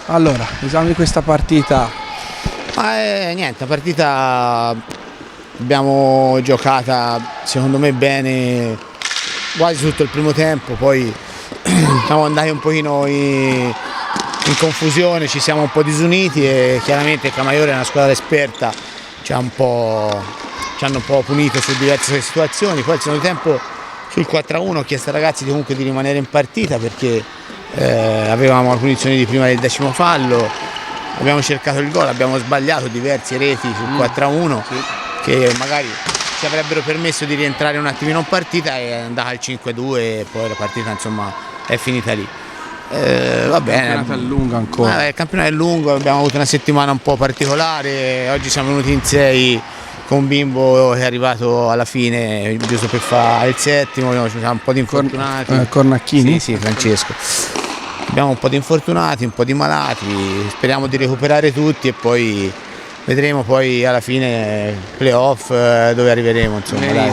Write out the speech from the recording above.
Allora, esami di questa partita. Niente, la partita abbiamo giocata secondo me bene quasi tutto il primo tempo, poi siamo andati un pochino in confusione, ci siamo un po' disuniti e chiaramente Camaiore è una squadra esperta, ci hanno un po' punito su diverse situazioni. Poi al secondo tempo sul 4-1 ho chiesto ai ragazzi comunque di rimanere in partita perché avevamo la punizione di prima del 10° fallo, abbiamo cercato il gol, abbiamo sbagliato diverse reti sul 4-1 che magari ci avrebbero permesso di rientrare un attimino in partita, e è andata al 5-2 e poi la partita insomma è finita lì. Va bene. Il campionato è lungo ancora. Il campionato è lungo, abbiamo avuto una settimana un po' particolare, oggi siamo venuti in 6 con Bimbo che è arrivato alla fine giusto per fare il 7°, ci siamo un po' di infortunati. Cornacchini? Sì, Francesco. Abbiamo un po' di infortunati, un po' di malati, speriamo di recuperare tutti e poi vedremo poi alla fine playoff dove arriveremo. Insomma, dai.